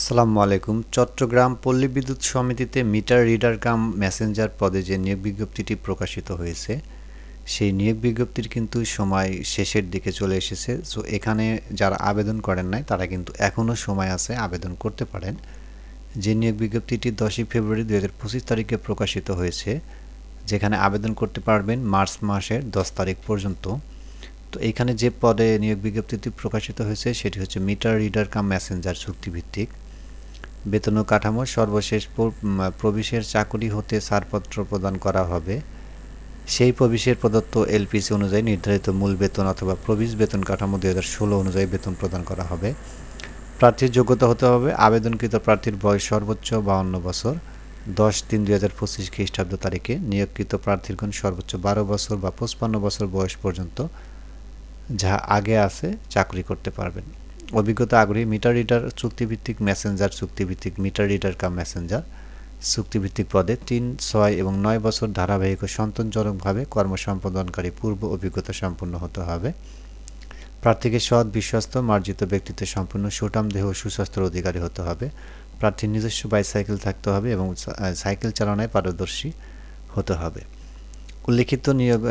আসসালামু আলাইকুম। চট্টগ্রাম পল্লী বিদ্যুৎ সমিতিতে মিটার রিডার কাম মেসেঞ্জার পদে যে নিয়োগ বিজ্ঞপ্তিটি প্রকাশিত হয়েছে, সেই নিয়োগ বিজ্ঞপ্তির কিন্তু সময় শেষের দিকে চলে এসেছে। সো এখানে যারা আবেদন করেন নাই তারা কিন্তু এখনও সময় আছে, আবেদন করতে পারেন। যে নিয়োগ বিজ্ঞপ্তিটি 10ই ফেব্রুয়ারি 2025 তারিখে প্রকাশিত হয়েছে, যেখানে আবেদন করতে পারবেন মার্চ মাসের 10 তারিখ পর্যন্ত। তো এইখানে যে পদে নিয়োগ বিজ্ঞপ্তিটি প্রকাশিত হয়েছে সেটি হচ্ছে মিটার রিডার কাম মেসেঞ্জার চুক্তিভিত্তিক। বেতন ও কাঠামো সর্বশেষ প্রবিশের চাকুরি হতে ছাড়পত্র প্রদান করা হবে। সেই প্রবিশের প্রদত্ত এলপিসি অনুযায়ী নির্ধারিত মূল বেতন অথবা প্রবিশ বেতন কাঠামো 2016 অনুযায়ী বেতন প্রদান করা হবে। প্রার্থীর যোগ্যতা হতে হবে আবেদনকৃত প্রার্থীর বয়স সর্বোচ্চ 52 বছর, 10/3/2025 খ্রিস্টাব্দ তারিখে নিয়োগকৃত প্রার্থীরগণ সর্বোচ্চ 12 বছর বা 55 বছর বয়স পর্যন্ত যা আগে আছে চাকরি করতে পারবেন। অভিজ্ঞতা আগ্রহী মিটার রিডার চুক্তিভিত্তিক মেসেঞ্জার চুক্তিভিত্তিক মিটার রিডার কাম মেসেঞ্জার চুক্তিভিত্তিক পদে 3, 6 এবং 9 বছর ধারাবাহিক ও সন্তোষজনকভাবে কর্মসম্পাদনকারী পূর্ব অভিজ্ঞতা সম্পন্ন হতে হবে। প্রার্থীকে সৎ, বিশ্বস্ত, মার্জিত ব্যক্তিত্ব সম্পন্ন, সুঠাম দেহ ও সুস্বাস্থ্যের অধিকারী হতে হবে। প্রার্থীর নিজস্ব বাইসাইকেল থাকতে হবে এবং সাইকেল চালনায় পারদর্শী হতে হবে। উল্লিখিত নিয়োগ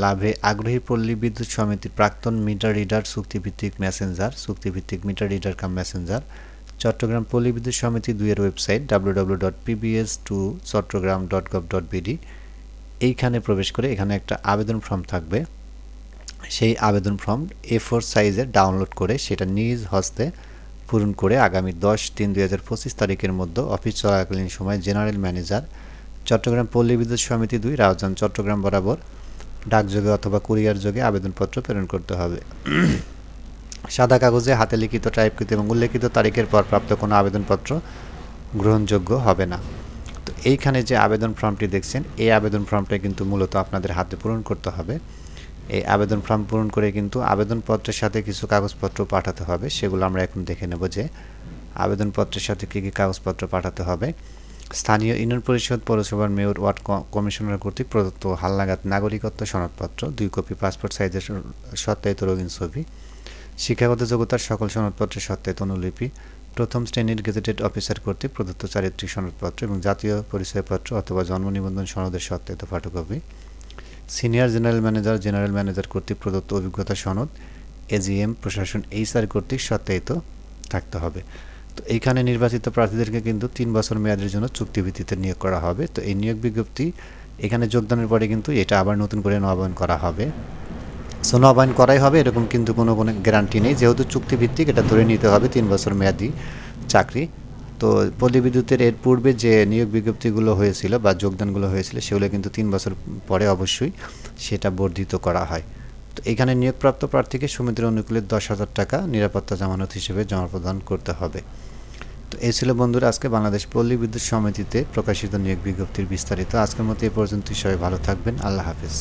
লাভে আগ্রহী পল্লী বিদ্যুৎ সমিতির প্রাক্তন মিটার রিডার চুক্তিভিত্তিক মেসেঞ্জার চুক্তিভিত্তিক meter reader cum messenger Chittagong পল্লী বিদ্যুৎ সমিতি 2 এর ওয়েবসাইট www.pbs2.chottogram.gov.bd এইখানে প্রবেশ করে এখানে একটা আবেদন ফর্ম থাকবে। সেই আবেদন ফর্ম A4 সাইজের ডাউনলোড করে সেটা নিজ হস্তে পূরণ করে আগামী 10/3/2025 তারিখের মধ্যে অফিস চলাকালীন সময় জেনারেল ম্যানেজার চট্টগ্রাম পল্লী বিদ্যুৎ সমিতি 2 রাউজান চট্টগ্রাম বরাবর ডাকযোগে অথবা কুরিয়ার যোগে আবেদনপত্র প্রেরণ করতে হবে। সাদা কাগজে হাতে লিখিত, টাইপকৃত এবং উল্লেখিত তারিখের পর প্রাপ্ত কোনো আবেদনপত্র গ্রহণযোগ্য হবে না। তো এইখানে যে আবেদন ফর্মটি দেখছেন, এই আবেদন ফর্মটা কিন্তু মূলত আপনাদের হাতে পূরণ করতে হবে। এই আবেদন ফর্ম পূরণ করে কিন্তু আবেদনপত্রের সাথে কিছু কাগজপত্র পাঠাতে হবে। সেগুলো আমরা এখন দেখে নেব যে আবেদনপত্রের সাথে কী কী কাগজপত্র পাঠাতে হবে। স্থানীয় ইউনিয়ন পরিষদ, পৌরসভার মেয়র, ওয়ার্ড কমিশনার কর্তৃক প্রদত্ত হালনাগাদ নাগরিকত্ব সনদপত্র, 2 কপি পাসপোর্ট সাইজের সত্যায়িত রঙিন ছবি, শিক্ষাগত যোগ্যতার সকল সনদপত্রের সত্যায়িত অনুলিপি, প্রথম শ্রেণীর গেজেটেড অফিসার কর্তৃক প্রদত্ত চারিত্রিক সনদপত্র এবং জাতীয় পরিচয়পত্র অথবা জন্ম নিবন্ধন সনদের সত্যায়িত ফটোকপি, সিনিয়র জেনারেল ম্যানেজার কর্তৃক প্রদত্ত অভিজ্ঞতা সনদ, এজিএম প্রশাসন HR কর্তৃক সত্যায়িত থাকতে হবে। তো এইখানে নির্বাচিত প্রার্থীদেরকে কিন্তু 3 বছর মেয়াদের জন্য চুক্তিভিত্তিতে নিয়োগ করা হবে। তো এই নিয়োগ বিজ্ঞপ্তি এখানে যোগদানের পরে কিন্তু এটা আবার নতুন করে নবায়ন করা হবে। সো নবায়ন করাই হবে এরকম কিন্তু কোনো গ্যারান্টি নেই, যেহেতু চুক্তিভিত্তিক এটা ধরে নিতে হবে 3 বছর মেয়াদি চাকরি। তো পল্লী বিদ্যুতের এর পূর্বে যে নিয়োগ বিজ্ঞপ্তিগুলো হয়েছিল বা যোগদানগুলো হয়েছিল সেগুলো কিন্তু 3 বছর পরে অবশ্যই সেটা বর্ধিত করা হয়। তো এখানে নিয়োগপ্রাপ্ত প্রার্থীকে সমিতির অনুকূলে 10,000 টাকা নিরাপত্তা জামানত হিসেবে জমা প্রদান করতে হবে। তো এই ছিল বন্ধুরা আজকে বাংলাদেশ পল্লী বিদ্যুৎ সমিতিতে প্রকাশিত নিয়োগ বিজ্ঞপ্তির বিস্তারিত। আজকের মতো এই পর্যন্তই। সবাই ভালো থাকবেন। আল্লাহ হাফেজ।